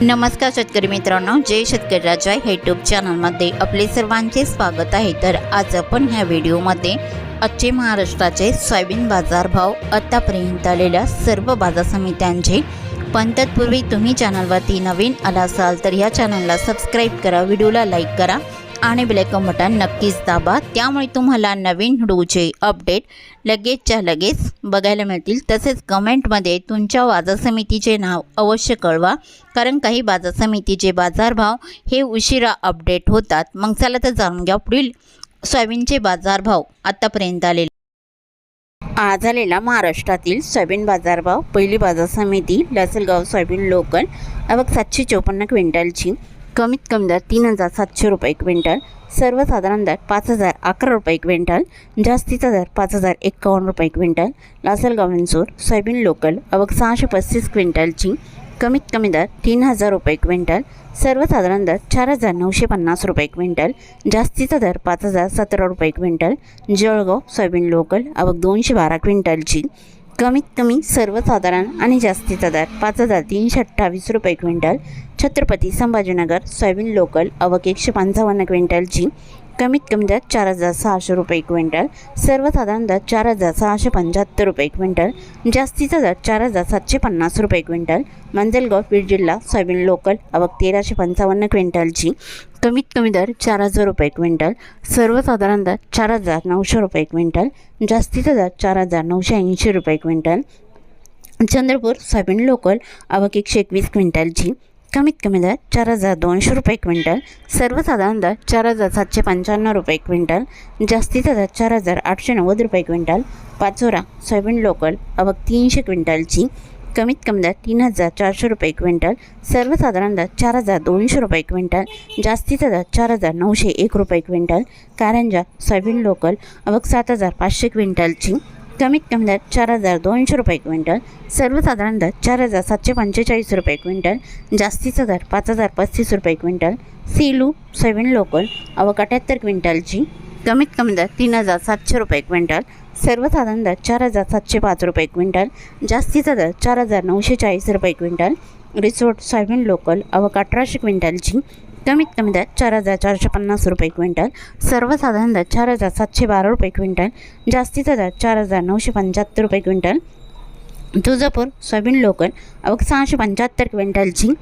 नमस्कार शेतकरी मित्रांनो, जय शेतकरी राजा यूट्यूब चॅनलमध्ये आपले सर्वांचे स्वागत आहे। तर आज आपण ह्या व्हिडिओमध्ये आजचे महाराष्ट्राचे सोयाबीन बाजारभाव, आतापर्यंत आलेल्या सर्व बाजार समित्यांचे, पण तत्पूर्वी तुम्ही चॅनलवरती नवीन आला असाल तर या चॅनलला सबस्क्राईब करा, व्हिडिओला लाईक करा आणि बेल आयकॉन बटन नक्कीच दाबा, त्यामुळे तुम्हाला नवीन व्हिडिओचे अपडेट लगेचच्या लगेच बघायला मिळतील। तसेच कमेंटमध्ये तुमच्या बाजार समितीचे नाव अवश्य कळवा, कारण काही बाजार समितीचे बाजारभाव हे उशिरा अपडेट होतात। मग चला तर जाणून घ्या पुढील सोयाबीनचे बाजारभाव आतापर्यंत आलेले। आज आलेला महाराष्ट्रातील सोयाबीन बाजारभाव, पहिली बाजार समिती लासलगाव सोयाबीन लोकल, आवक 754 क्विंटलची, कमीत कमी दर 3700 रुपये क्विंटल, सर्वसाधारण दर 5011 रुपये क्विंटल, जास्तीचा दर 5051 रुपये quintal. Lasalgaon Vinchur soybean local, आवक 635 क्विंटलची, कमीत कमी दर 3000 रुपये क्विंटल, सर्वसाधारण दर 4950 रुपये क्विंटल, जास्तीचा दर 5017 रुपये क्विंटल। जळगाव सोयाबीन लोकल, आवक 212 क्विंटलची, कमीत कमी सर्वसाधारण आणि जास्तीचा दर 5328 रुपये quintal. Chhatrapati Sambhajinagar soybean local, आवक 155 क्विंटलची, कमीत कमी दर 4600 रुपये क्विंटल, सर्वसाधारण दर 4675 रुपये क्विंटल, जास्तीचा दर 4750 रुपये क्विंटल। मंजलगाव बीड जिल्हा सोयाबीन लोकल, आवक 1355 क्विंटलची, कमीत कमी दर 4000 रुपये क्विंटल, सर्वसाधारण दर 4900 रुपये क्विंटल, जास्तीचा दर 4980 रुपये क्विंटल। चंद्रपूर सोयाबीन लोकल, आवक 121 क्विंटलची, कमीत कमी दर 4200 रुपये क्विंटल, सर्वसाधारण दर 4795 रुपये क्विंटल, जास्तीचा दर 4890 रुपये क्विंटल। पाचोरा सोयाबीन लोकल, आवक 300 क्विंटलची, कमीत कमी दर 3400 रुपये क्विंटल, सर्वसाधारण दर 4200 रुपये क्विंटल, जास्तीचा दर 4901 रुपये क्विंटल। कारंजा सोयाबीन लोकल, आवक 7500 क्विंटलची, कमीत कमी दर 4200 रुपये क्विंटल, सर्वसाधारण दर 4745 रुपये क्विंटल, जास्तीचा दर 5035 रुपये क्विंटल। सेलू सोयाबीन लोकल, आवक 78 क्विंटलची, कमीत कमी दर 3700 रुपये क्विंटल, सर्वसाधारण दर 4705 रुपये क्विंटल, जास्तीचा दर 4940 रुपये क्विंटल। रिसोर्ट सोयाबीन लोकल, आवक 1800 क्विंटलची, कमीत कमी दर 4450 रुपये क्विंटल, सर्वसाधारण दर 4712 रुपये क्विंटल, जास्तीचा दर 4975 रुपये क्विंटल। तुळजापूर सोयाबीन लोकल, आवक 675 क्विंटलची,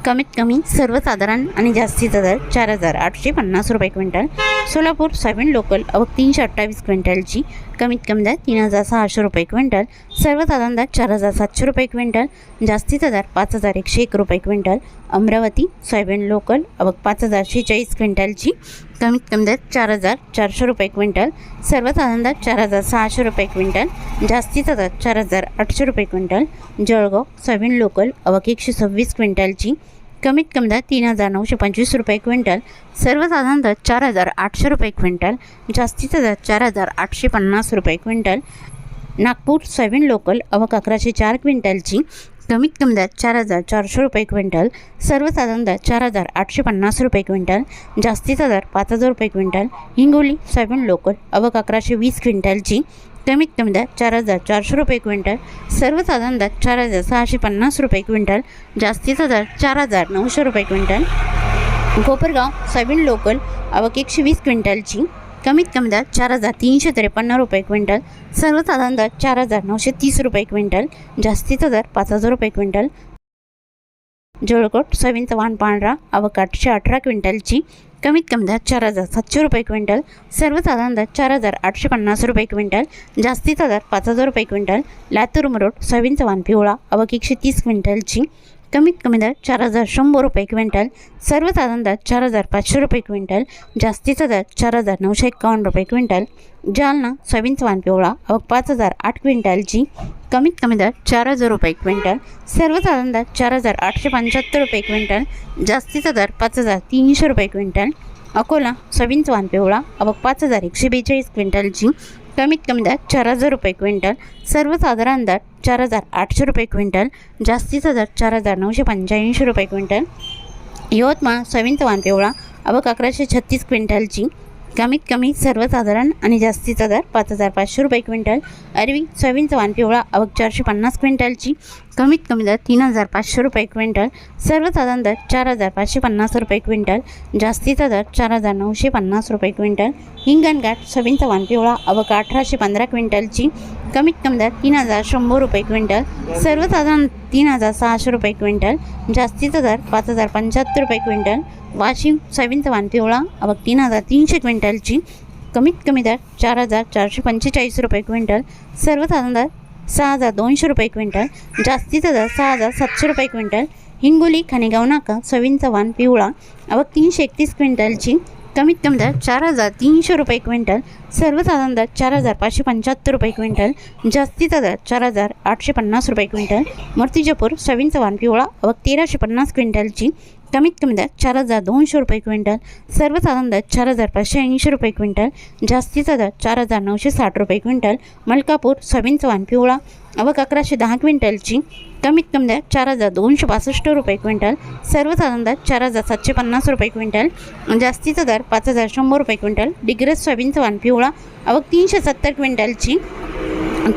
कमीत कमी सर्वसाधारण आणि जास्तीचा दर 4850 रुपये क्विंटल। सोलापूर सोयाबीन लोकल, आवक 328 क्विंटलची, कमीत कमी दर 3600 रुपये क्विंटल, सर्वसाधारण दर 4700 रुपये क्विंटल, जास्तीचा दर 5101 रुपये क्विंटल। अमरावती सोयाबीन लोकल, आवक 5046 क्विंटलची, कमीत कमी दर 4400 रुपये क्विंटल, सर्वसाधारण दर 4600 रुपये क्विंटल, जास्तीचा दर 4800 रुपये क्विंटल। जळगाव सोयाबीन लोकल, आवक 126 क्विंटलची, कमीत कमी दर 3925 रुपये क्विंटल, सर्वसाधारण दर 4800 रुपये क्विंटल, जास्तीचा दर 4850 रुपये क्विंटल। नागपूर सोयाबीन लोकल, आवक 1104 क्विंटलची, कमीत कमी दर 4400 रुपये क्विंटल, सर्वसाधारण दर 4850 रुपये क्विंटल, जास्तीचा दर 5000 रुपये क्विंटल। हिंगोली सोयाबीन लोकल, आवक 1120 क्विंटलची, कमीत कमी दर 4400 रुपये क्विंटल, सर्वसाधारण दर 4650 रुपये क्विंटल, जास्तीचा दर 4900 रुपये क्विंटल। कोपरगाव सोयाबीन लोकल, आवक 120 क्विंटलची, कमीत कमी दर 4353 रुपये क्विंटल, सर्वसाधारण दर 4930 रुपये क्विंटल, जास्तीचा दर 5000 रुपये क्विंटल। जळकोट सोयाबीनचा वाण पांढरा, आवक 818 क्विंटलची, कमीत कमी दर 4700 रुपये क्विंटल, सर्वसाधारण दर 4850 रुपये क्विंटल, जास्तीचा दर 5000 रुपये क्विंटल। लातूर मरोड सोयाबीनचा वाण पिवळा, आवक 130 क्विंटलची, कमीत कमी दर 4100 रुपये क्विंटल, सर्वसाधारण दर 4500 रुपये क्विंटल, जास्तीचा दर 4951 रुपये क्विंटल। जालना सोयाबीनचा वाण पिवळा, आवक 5008 क्विंटलची, कमीत कमी दर 4000 रुपये क्विंटल, सर्वसाधारण दर 4875 रुपये क्विंटल, जास्तीचा दर 5300 रुपये क्विंटल। अकोला सोयाबीनचा वाण पिवळा, आवक 5142 क्विंटलची, कमीत कमी दर 4000 रुपये क्विंटल, सर्वसाधारण दर 4800 रुपये क्विंटल, जास्तीचा दर 4985 रुपये क्विंटल। यवतमाळ सोयाबीनचा वाण पिवळा, आवक 1136 क्विंटलची, कमीत कमी सर्वसाधारण आणि जास्तीचा दर 5500 रुपये क्विंटल। अरवी सोयाबीनचा वाण पिवळा, आवक 450 क्विंटलची, कमीत कमी दर 3,500 रुपये क्विंटल, सर्वसाधारण दर 4,550 रुपये क्विंटल, जास्तीचा दर 4,950 रुपये क्विंटल. हिंगणघाट सोयाबीनचा वाण पिवळा आवक 1,815 क्विंटलची, कमीत कमी दर 3,100 रुपये क्विंटल, सर्वसाधारण 3,600 रुपये क्विंटल, जास्तीचा दर 5,075 रुपये क्विंटल. वाशिम सोयाबीनचा वाण पिवळा आवक 3,300 क्विंटलची, कमीत कमी दर 4,445 रुपये क्विंटल, सर्वसाधारण दर 6,200 रुपये क्विंटल, जास्तीचा दर 6,700 रुपये क्विंटल. हिंगोली खानेगाव नाका सोयाबीनचा वाण पिवळा आवक 331 क्विंटलची, कमीत कमी दर 4,300 रुपये क्विंटल, सर्वसाधारण दर 4,575 रुपये क्विंटल, जास्तीचा दर 4,850 रुपये क्विंटल. मूर्तिजापूर सोयाबीनचा वाण पिवळा आवक 1,350 क्विंटलची, कमीत कमी दर 4,200 रुपये क्विंटल, सर्वसाधारण दर 4,580 रुपये क्विंटल, जास्तीचा दर 4,960 रुपये क्विंटल. मलकापूर सोयाबीनचा वाण पिवळा आवक 1,110 क्विंटलची, कमीत कमी दर 4,265 रुपये क्विंटल, सर्वसाधारण दर 4,750 रुपये क्विंटल, जास्तीचा दर 5,100 रुपये क्विंटल. डिग्रस सोयाबीनचा वाण पिवळा आवक 370 क्विंटलची,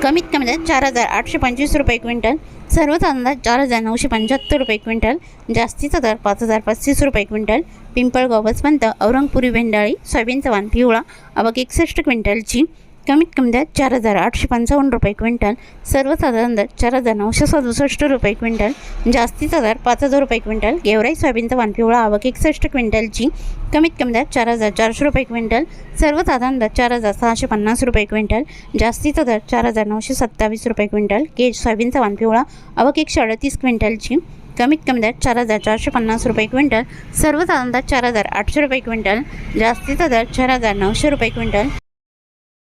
कमीत कमी दर 4,825 रुपये क्विंटल, सर्वसाधारण दर 4,975 रुपये क्विंटल, जास्तीचा दर 5,035 रुपये क्विंटल. पिंपळगाव बसवंत औरंगपुरी भेंडाळी सोयाबीनचा वाण पिवळा आवक 61 क्विंटलची, कमीत कमी दर 4,855 रुपये क्विंटल, सर्वसाधारण दर 4,967 रुपये क्विंटल, जास्तीचा दर 5,000 रुपये क्विंटल. गेवराई सोयाबीनचा वाण पिवळा आवक 61 क्विंटलची, कमीत कमी दर 4,400 रुपये क्विंटल, सर्वसाधारण दर 4,650 रुपये क्विंटल, जास्तीचा दर 4,927 रुपये क्विंटल. केज सोयाबीनचा वाण पिवळा आवक 138 क्विंटलची, कमीत कमी दर 4,450 रुपये क्विंटल, सर्वसाधारण दर 4,800 रुपये क्विंटल, जास्तीचा दर 4,900 रुपये क्विंटल.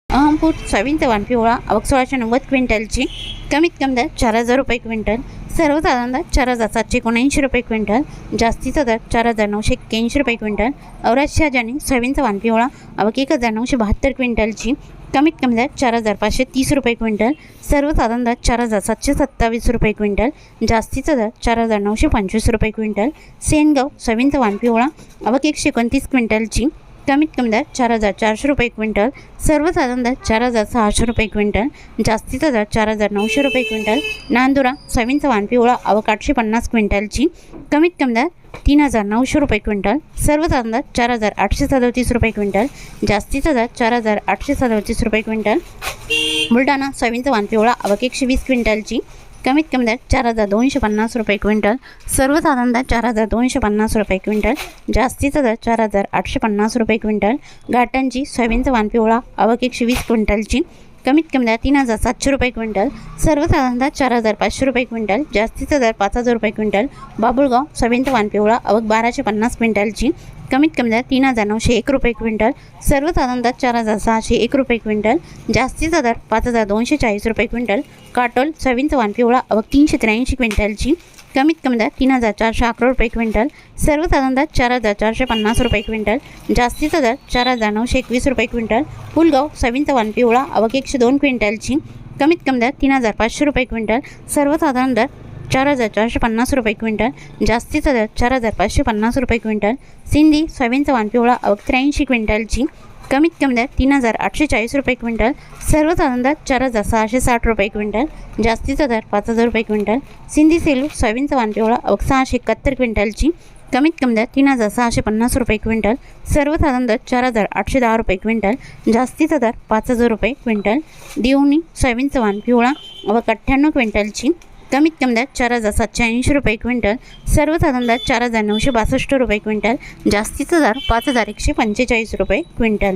अहमपूर सोयाबीनचा वाण पिवळा आवक 1,690 क्विंटलची, कमीत कमी दर 4,000 रुपये क्विंटल, सर्वसाधारण दर 4,779 रुपये क्विंटल, जास्तीचा दर 4,981 रुपये क्विंटल. औराद शहाजानी सोयाबीनचा वाण पिवळा आवक 1,972 क्विंटलची, कमीत कमी दर 4,530 रुपये क्विंटल, सर्वसाधारण दर 4,727 रुपये क्विंटल, जास्तीचा दर 4,925 रुपये क्विंटल. सेनगाव सोयाबीनचा वाण पिवळा आवक 129 क्विंटलची, कमीत कमी दर 4,400 रुपये क्विंटल, सर्वसाधारण दर 4,600 रुपये क्विंटल, जास्तीचा दर 4,900 रुपये क्विंटल. नांदुरा सोयाबीनचा वाण पिवळा आवक 850 क्विंटलची, कमीत कमी दर 3,900 रुपये क्विंटल, सर्वसाधारण दर 4,837 रुपये क्विंटल, जास्तीचा दर 4,837 रुपये क्विंटल. बुलढाणा सोयाबीनचा वाण पिवळा आवक 120 क्विंटलची, कमीत कमी दर 4,250 रुपये क्विंटल, सर्वसाधारण दर 4,250 रुपये क्विंटल, जास्तीचा दर 4,850 रुपये क्विंटल. घाटंजी सोयाबीनचा वाण पिवळा आवक 120 क्विंटलची, कमीत कमी दर 3,700 रुपये क्विंटल, सर्वसाधारण दर 4,500 रुपये क्विंटल, जास्तीचा दर 5,000 रुपये क्विंटल. बाबुळगाव सोयाबीनचा वाण पिवळा आवक 1,250 क्विंटलची, कमीत कमी दर 3,901 रुपये क्विंटल, सर्वसाधारण दर 4,601 रुपये क्विंटल, जास्तीचा दर 5,240 रुपये क्विंटल. काटोल सोयाबीनचा वाण पिवळा आवक 383 क्विंटलची, कमीत कमी दर 3,411 रुपये क्विंटल, सर्वसाधारण दर 4,450 रुपये क्विंटल, जास्तीचा दर 4,921 रुपये क्विंटल. पुलगाव सोयाबीनचा वाण पिवळा आवक 102 क्विंटलची, कमीत कमी दर 3,500 रुपये क्विंटल, सर्वसाधारण दर 4,450 रुपये क्विंटल, जास्तीचा दर 4,550 रुपये क्विंटल. सिंधी सोयाबीनचा वाण पिवळा आवक 83 क्विंटलची, कमीत कमी दर 3,840 रुपये क्विंटल, सर्वसाधारण दर 4,660 रुपये क्विंटल, जास्तीचा दर 5,000 रुपये क्विंटल. सिंधी सेलू सोयाबीनचा वाण पिवळा आवक 671 क्विंटलची, कमीत कमी दर 3,650 रुपये क्विंटल, सर्वसाधारण दर 4,810 रुपये क्विंटल, जास्तीचा दर 5,000 रुपये क्विंटल. देवणी सोयाबीनचा वाण पिवळा आवक 98 क्विंटलची, कमीत कमी दर 4,780 रुपये क्विंटल, सर्वसाधारण दर 4,962 रुपये क्विंटल, जास्तीचा दर 5,145 रुपये क्विंटल.